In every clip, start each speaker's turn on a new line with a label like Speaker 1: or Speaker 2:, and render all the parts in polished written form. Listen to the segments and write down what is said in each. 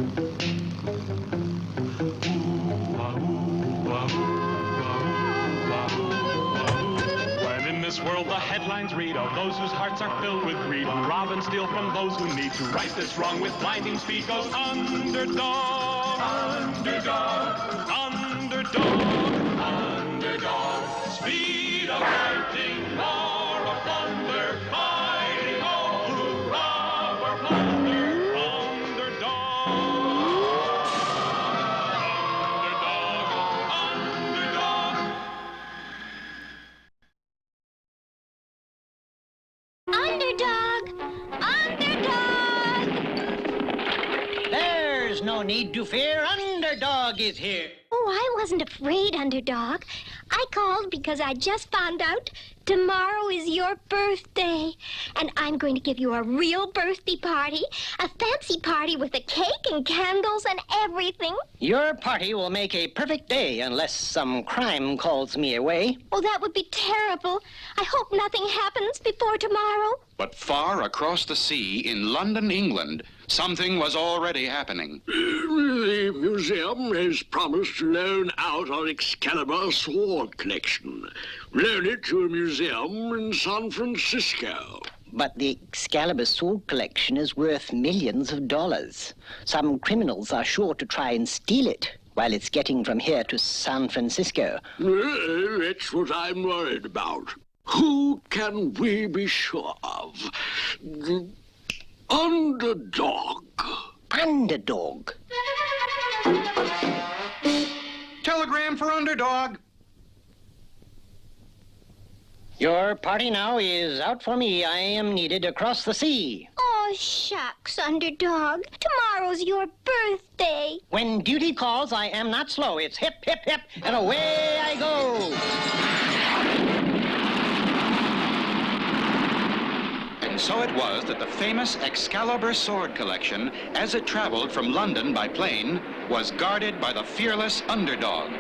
Speaker 1: When in this world the headlines read of those whose hearts are filled with greed, who rob and steal from those who need to right this wrong with blinding speed, goes underdog, underdog, underdog, underdog. Speed of lightning, roar of thunder, fighting all who rob or plunder. Underdog, underdog, underdog.
Speaker 2: Underdog! There's no need to fear. Underdog is here.
Speaker 3: Oh, I wasn't afraid, Underdog. I called because I just found out tomorrow is your birthday. And I'm going to give you a real birthday party, a fancy party with a cake and candles and everything.
Speaker 2: Your party will make a perfect day unless some crime calls me away.
Speaker 3: Oh, that would be terrible. I hope nothing happens before tomorrow.
Speaker 4: But far across the sea in London, England, something was already happening.
Speaker 5: The museum has promised to loan out our Excalibur sword collection. Loan it to a museum in San Francisco.
Speaker 2: But the Excalibur sword collection is worth millions of dollars. Some criminals are sure to try and steal it while it's getting from here to San Francisco.
Speaker 5: That's what I'm worried about. Who can we be sure of? The Underdog.
Speaker 2: Underdog.
Speaker 4: Telegram for Underdog.
Speaker 2: Your party now is out for me. I am needed across the sea.
Speaker 3: Oh, shucks, Underdog. Tomorrow's your birthday.
Speaker 2: When duty calls, I am not slow. It's hip, hip, hip, and away I go.
Speaker 4: And so it was that the famous Excalibur sword collection, as it traveled from London by plane, was guarded by the fearless Underdog.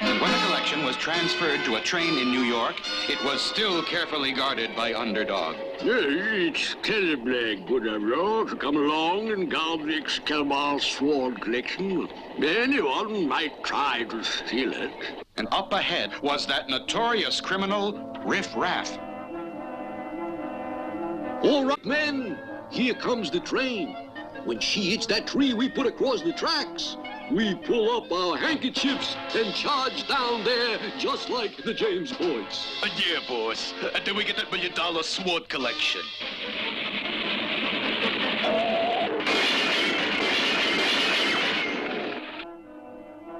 Speaker 4: And when the collection was transferred to a train in New York, it was still carefully guarded by Underdog.
Speaker 5: It's terribly good of you to come along and guard the Excalibur sword collection. Anyone might try to steal it.
Speaker 4: And up ahead was that notorious criminal, Riff Raff.
Speaker 5: All right, men, here comes the train. When she hits that tree we put across the tracks, we pull up our handkerchiefs and charge down there just like the James boys.
Speaker 6: Yeah, boss. And then we get that $1 million sword collection.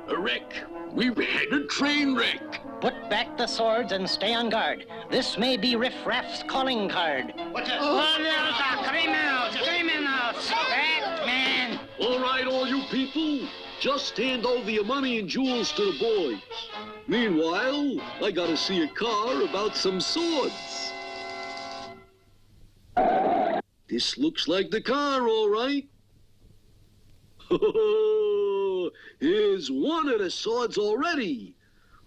Speaker 5: A wreck. We've had a train wreck.
Speaker 2: Put back the swords and stay on guard. This may be Riff Raff's calling card. Criminals! Batman!
Speaker 5: All right, all you people, just hand over your money and jewels to the boys. Meanwhile, I gotta see a car about some swords. This looks like the car, all right. Here's one of the swords already.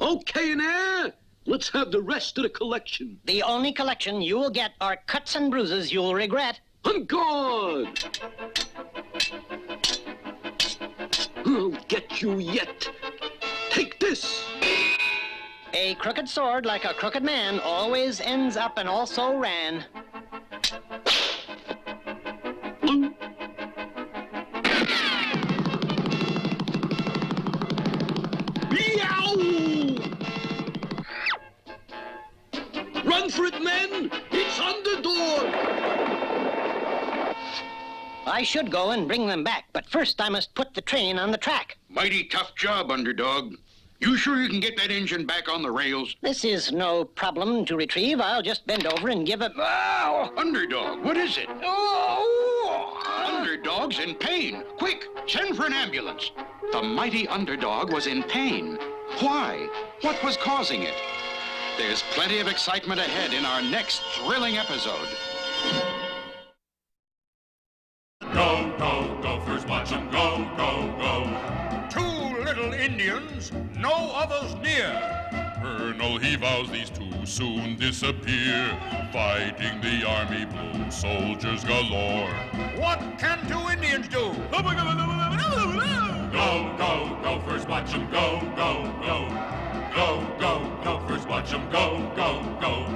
Speaker 5: Okay, now, let's have the rest of the collection.
Speaker 2: The only collection you will get are cuts and bruises you'll regret.
Speaker 5: On guard! I'll get you yet. Take this.
Speaker 2: A crooked sword, like a crooked man, always ends up and also ran.
Speaker 5: Run for it, men! It's Underdog!
Speaker 2: I should go and bring them back, but first I must put the train on the track.
Speaker 4: Mighty tough job, Underdog. You sure you can get that engine back on the rails?
Speaker 2: This is no problem to retrieve. I'll just bend over and give it...
Speaker 4: Oh! Underdog, what is it? Oh! Underdog's in pain. Quick, send for an ambulance. The mighty Underdog was in pain. Why? What was causing it? There's plenty of excitement ahead in our next thrilling episode.
Speaker 1: Go, go, gophers, watch 'em go, go, go. 2 little Indians, no others near.
Speaker 7: colonel, he vows these two soon disappear. Fighting the army blue, soldiers galore.
Speaker 8: What can two Indians do?
Speaker 7: Go, go, Gophers, watch 'em go, go, go. Go, go, Gophers, watch 'em go, go, go.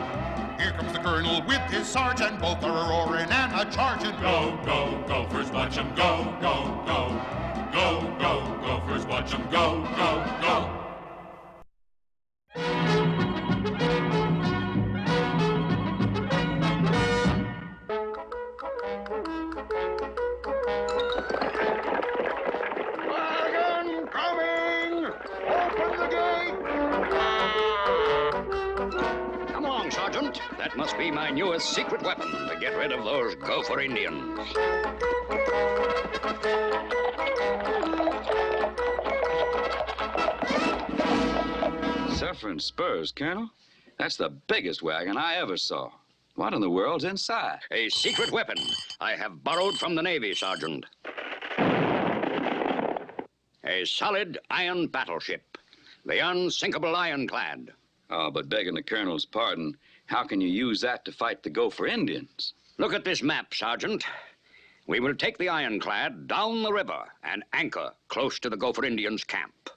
Speaker 8: Here comes the colonel with his sergeant. Both are a-roaring and a-charging.
Speaker 7: Go, go, Gophers, watch 'em go, go, go. Go, go, Gophers, watch 'em go, go, go.
Speaker 8: Wagon coming! Open the gate!
Speaker 9: Come along, Sergeant. That must be my newest secret weapon to get rid of those Gopher Indians.
Speaker 10: Suffering spurs, Colonel? That's the biggest wagon I ever saw. What in the world's inside?
Speaker 9: A secret weapon I have borrowed from the Navy, Sergeant. A solid iron battleship. The unsinkable ironclad.
Speaker 10: Oh, but begging the Colonel's pardon, how can you use that to fight the Gopher Indians?
Speaker 9: Look at this map, Sergeant. We will take the ironclad down the river and anchor close to the Gopher Indians' camp.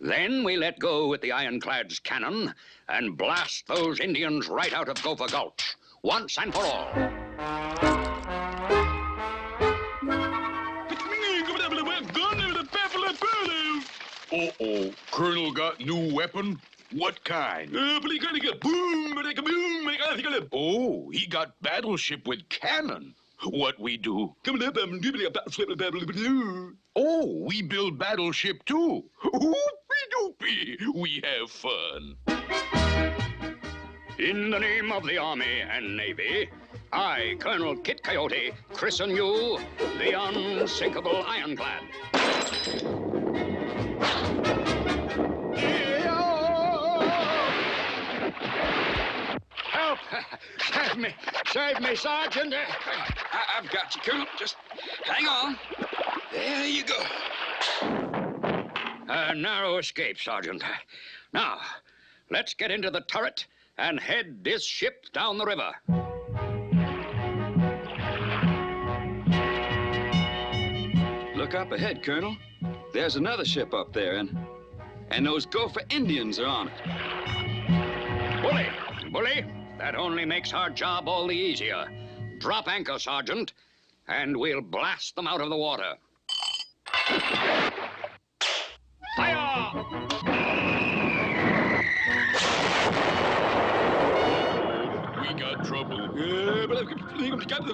Speaker 9: Then we let go with the ironclad's cannon and blast those Indians right out of Gopher Gulch, once and for all.
Speaker 6: Uh-oh. Colonel got new weapon? What kind? Oh, he got battleship with cannon. What we do? Oh, we build battleship too. Oopie-doopie. We have fun.
Speaker 9: In the name of the Army and Navy, I, Colonel Kit Coyote, christen you the unsinkable ironclad. Help! Save me, Sergeant!
Speaker 10: I've got you, Colonel. Just hang on. There you go.
Speaker 9: A narrow escape, Sergeant. Now, let's get into the turret and head this ship down the river.
Speaker 10: Look up ahead, Colonel. There's another ship up there, and those Gopher Indians are on it.
Speaker 9: Bully, that only makes our job all the easier. Drop anchor, Sergeant, and we'll blast them out of the water. Fire!
Speaker 6: We got trouble.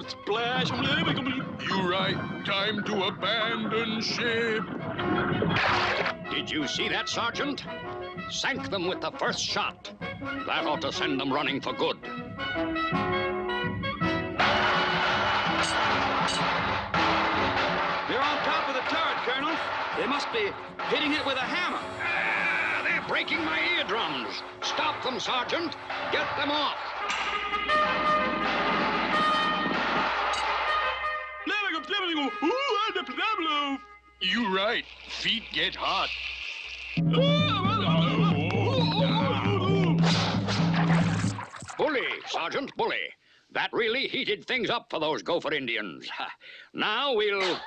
Speaker 6: Splash. You right. Time to abandon ship.
Speaker 9: Did you see that, Sergeant? Sank them with the first shot. That ought to send them running for good.
Speaker 10: They're on top of the turret, Colonel. They must be hitting it with a hammer.
Speaker 9: They're breaking my eardrums. Stop them, Sergeant. Get them off.
Speaker 6: You right. Feet get hot.
Speaker 9: Bully, Sergeant, bully. That really heated things up for those Gopher Indians. Now we'll...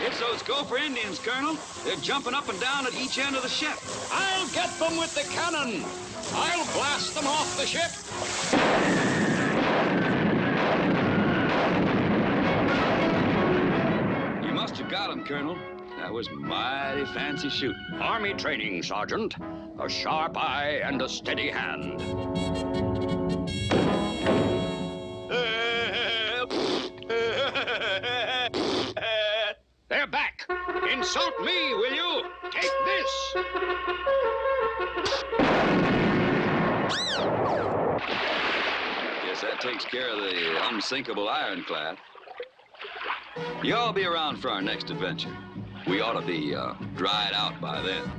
Speaker 10: It's those Gopher Indians, Colonel. They're jumping up and down at each end of the ship.
Speaker 9: I'll get them with the cannon. I'll blast them off the ship.
Speaker 10: You must have got them, Colonel. That was mighty fancy shooting.
Speaker 9: Army training, Sergeant. A sharp eye and a steady hand. They're back. Insult me, will you? Take this.
Speaker 10: Guess that takes care of the unsinkable ironclad. Y'all be around for our next adventure. We ought to be dried out by then.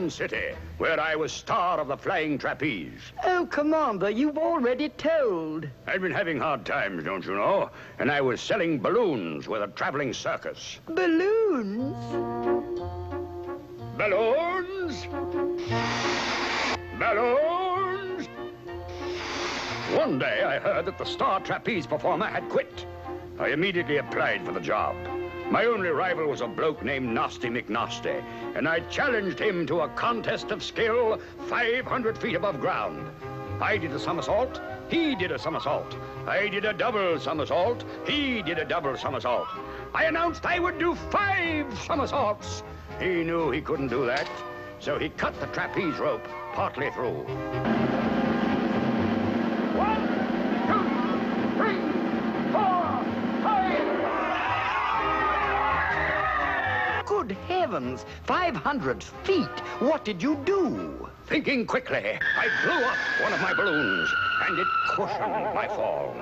Speaker 9: Sun City, where I was star of the flying trapeze.
Speaker 2: Oh, Commander, you've already told.
Speaker 9: I'd been having hard times, don't you know? And I was selling balloons with a traveling circus.
Speaker 2: Balloons?
Speaker 9: Balloons? Balloons? One day I heard that the star trapeze performer had quit. I immediately applied for the job. My only rival was a bloke named Nasty McNasty, and I challenged him to a contest of skill 500 feet above ground. I did a somersault, he did a somersault. I did a double somersault, he did a double somersault. I announced I would do 5 somersaults. He knew he couldn't do that, so he cut the trapeze rope partly through. 1, 2, 3, 4, 5.
Speaker 2: Good heavens, 500 feet. What did you do?
Speaker 9: Thinking quickly, I blew up one of my balloons, and it cushioned my fall.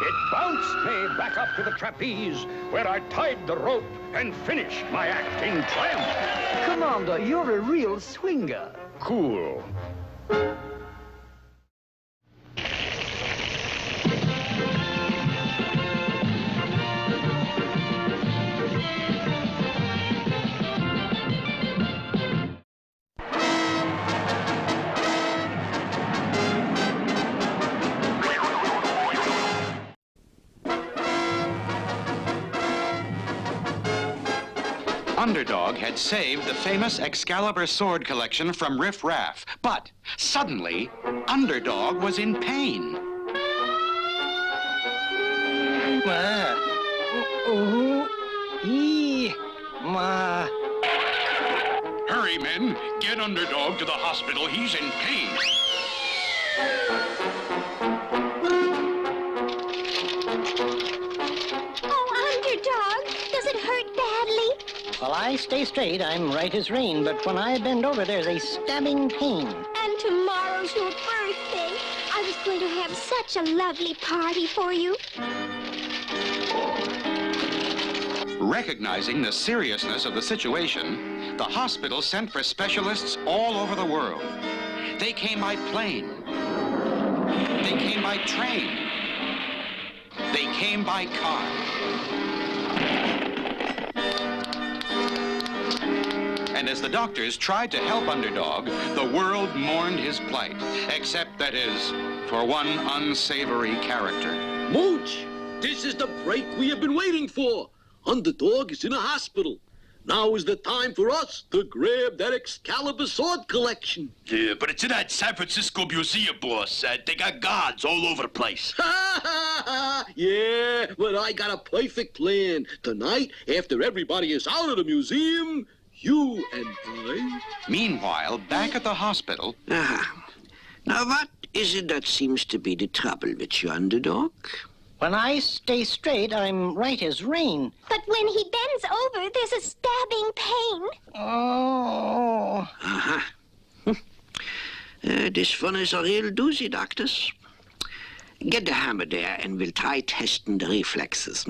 Speaker 9: It bounced me back up to the trapeze, where I tied the rope and finished my act in triumph.
Speaker 2: Commander, you're a real swinger.
Speaker 9: Cool.
Speaker 4: Underdog had saved the famous Excalibur sword collection from Riff Raff, but suddenly, Underdog was in pain.
Speaker 6: Hurry, men. Get Underdog to the hospital. He's in pain.
Speaker 3: Oh, Underdog, does it hurt badly?
Speaker 2: Well, I stay straight, I'm right as rain, but when I bend over, there's a stabbing pain.
Speaker 3: And tomorrow's your birthday. I was going to have such a lovely party for you.
Speaker 4: Recognizing the seriousness of the situation, the hospital sent for specialists all over the world. They came by plane. They came by train. They came by car. And as the doctors tried to help Underdog, the world mourned his plight, except, that is, for one unsavory character.
Speaker 5: Mooch, this is the break we have been waiting for. Underdog is in a hospital. Now is the time for us to grab that Excalibur sword collection.
Speaker 11: Yeah, but it's in that San Francisco museum, boss. They got guards all over the place.
Speaker 5: Yeah, but I got a perfect plan. Tonight, after everybody is out of the museum, you and I...
Speaker 4: Meanwhile, back at the hospital...
Speaker 12: Now, what is it that seems to be the trouble with you, Underdog?
Speaker 2: When I stay straight, I'm right as rain.
Speaker 3: But when he bends over, there's a stabbing pain.
Speaker 2: Oh.
Speaker 12: This one is a real doozy, doctors. Get the hammer there, and we'll try testing the reflexes,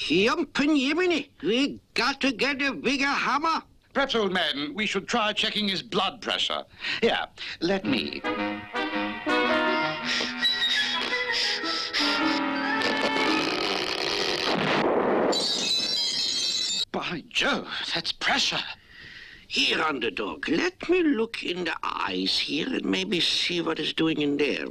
Speaker 12: Yumpin' Yiminy, we got to get a bigger hammer.
Speaker 4: Perhaps, old man, we should try checking his blood pressure. Here, let me. By Jove, that's pressure.
Speaker 12: Here, Underdog, let me look in the eyes here and maybe see what is doing in there,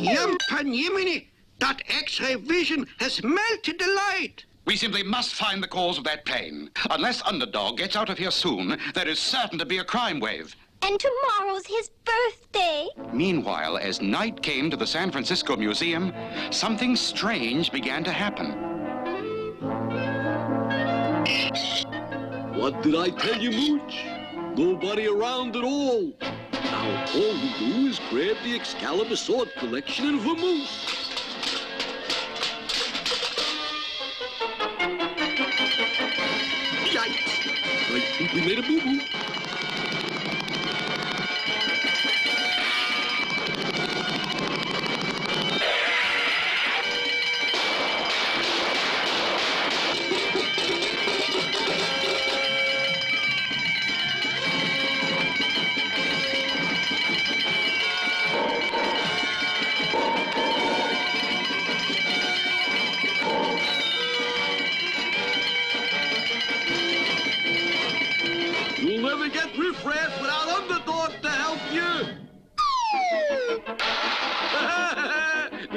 Speaker 12: Yumpin' Yiminy, that X-ray vision has melted the light.
Speaker 4: We simply must find the cause of that pain. Unless Underdog gets out of here soon, there is certain to be a crime wave.
Speaker 3: And tomorrow's his birthday.
Speaker 4: Meanwhile, as night came to the San Francisco Museum, something strange began to happen.
Speaker 5: What did I tell you, Mooch? Nobody around at all. Now all we do is grab the Excalibur sword collection and vamoose. Yikes! I think we made a boo-boo.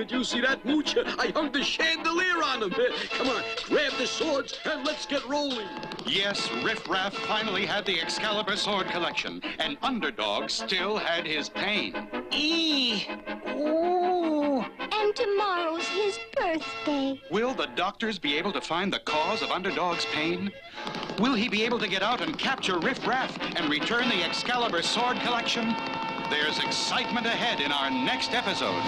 Speaker 5: Did you see that, Mooch? I hung the chandelier on him. Come on, grab the swords and let's get rolling.
Speaker 8: Yes, Riff Raff finally had the Excalibur sword collection, and Underdog still had his pain.
Speaker 2: Ooh.
Speaker 3: And tomorrow's his birthday.
Speaker 8: Will the doctors be able to find the cause of Underdog's pain? Will he be able to get out and capture Riff Raff and return the Excalibur sword collection? There's excitement ahead in our next episode.